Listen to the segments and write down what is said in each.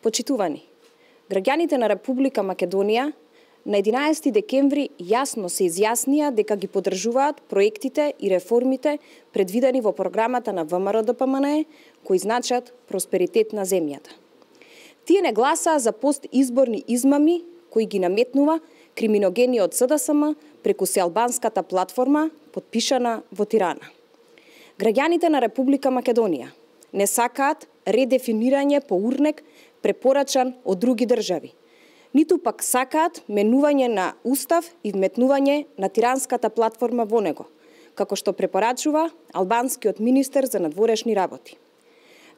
Почитувани, граѓаните на Република Македонија на 11 декември јасно се изјаснија дека ги поддржуваат проектите и реформите предвидени во програмата на ВМРО-ДПМНЕ кои значат просперитет на земјата. Тие не гласаа за постизборни измами кои ги наметнува криминогениот СДСМ преку Сеалбанската платформа подпишана во Тирана. Граѓаните на Република Македонија не сакаат редефинирање по урнек препорачан од други држави, ниту пак сакаат менување на устав и вметнување на тиранската платформа во него, како што препорачува албанскиот министер за надворешни работи.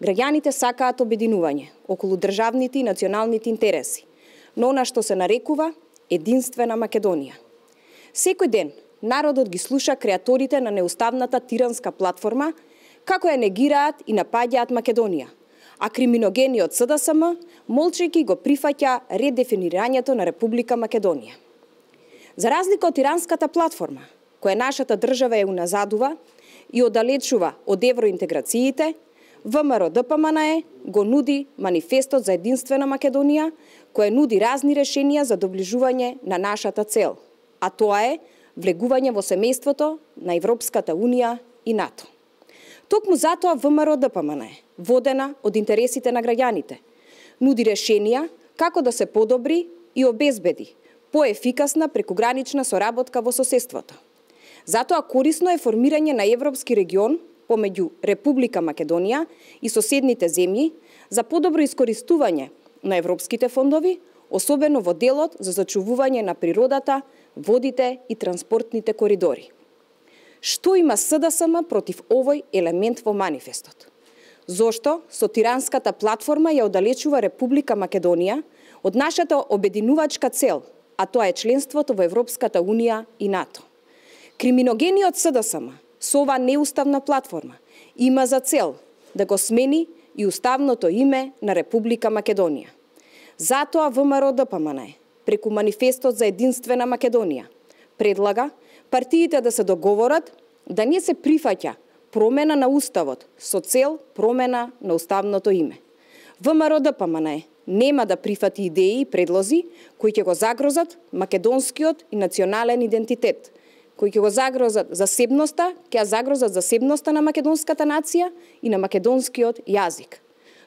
Граѓаните сакаат обединување околу државните и националните интереси, но она што се нарекува единствена Македонија. Секој ден народот ги слуша креаторите на неуставната тиранска платформа како ја негираат и напаѓаат Македонија, а криминогениот СДСМ молчејќи го прифаќа редефинирањето на Република Македонија. За разлика од тиранската платформа, која нашата држава ја уназадува и оддалечува од евроинтеграциите, ВМРО-ДПМНЕ го нуди манифестот за единствена Македонија, кој нуди разни решенија за доближување на нашата цел, а тоа е влегување во семејството на Европската Унија и НАТО. Токму затоа ВМРО-ДПМНЕ, водена од интересите на граѓаните, нуди решенија како да се подобри и обезбеди поефикасна прекугранична соработка во соседството. Затоа корисно е формирање на европски регион помеѓу Република Македонија и соседните земји за подобро искористување на европските фондови, особено во делот за зачувување на природата, водите и транспортните коридори. Што има СДСМ против овој елемент во манифестот? Зошто со тиранската платформа ја оддалечува Република Македонија од нашата обединувачка цел, а тоа е членството во Европската Унија и НАТО? Криминогениот СДСМ со оваа неуставна платформа има за цел да го смени и уставното име на Република Македонија. Затоа ВМРО-ДПМНЕ преку манифестот за единствена Македонија предлага партиите да се договорат да не се прифаќа промена на уставот со цел промена на уставното име. ВМРО-ДПМНЕ нема да прифати идеи и предлози кои ќе го загрозат македонскиот и национален идентитет, кои ќе го загрозат засебноста, ќе загрозат засебноста на македонската нација и на македонскиот јазик.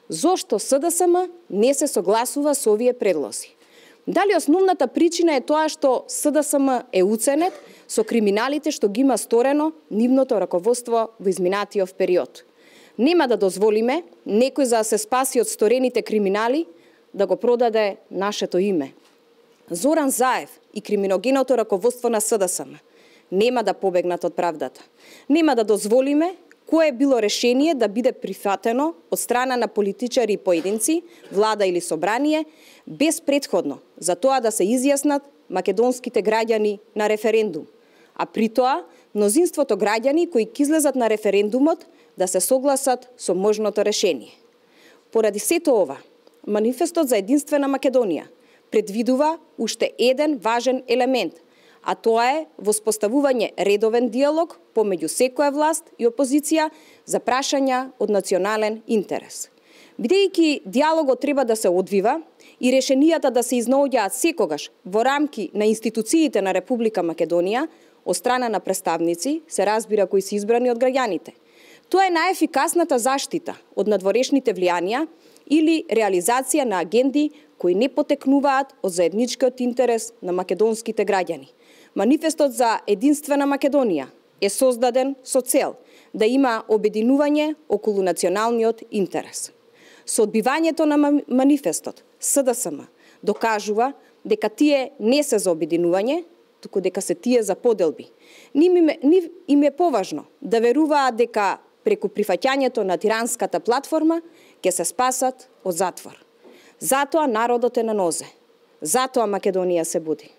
Зошто СДСМ не се согласува со овие предлози? Дали основната причина е тоа што СДСМ е уценет со криминалите што ги има сторено нивното раководство во изминатиот период? Нема да дозволиме некој за да се спаси од сторените криминали да го продаде нашето име. Зоран Заев и криминогеното раководство на СДСМ нема да побегнат од правдата. Нема да дозволиме кое било решение да биде прифатено од страна на политичари и поединци, влада или собрание, без претходно за тоа да се изјаснат македонските граѓани на референдум, а при тоа мнозинството граѓани кои ќе излезат на референдумот да се согласат со можното решение. Поради сето ова, манифестот за единствена Македонија предвидува уште еден важен елемент, а тоа е воспоставување редовен диалог помеѓу секоја власт и опозиција за прашања од национален интерес. Бидејќи диалогот треба да се одвива и решенијата да се изнаоѓаат секогаш во рамки на институциите на Република Македонија од страна на представници, се разбира кои се избрани од граѓаните. Тоа е најефикасната заштита од надворешните влијанија или реализација на агенди кои не потекнуваат од заедничкиот интерес на македонските граѓани. Манифестот за единствена Македонија е создаден со цел да има обединување околу националниот интерес. Со одбивањето на манифестот, СДСМ докажува дека тие не се за обединување, туку дека се тие за поделби. Нив им е поважно да веруваат дека преку прифаќањето на тиранската платформа ќе се спасат од затвор. Затоа народот е на нозе. Затоа Македонија се буди.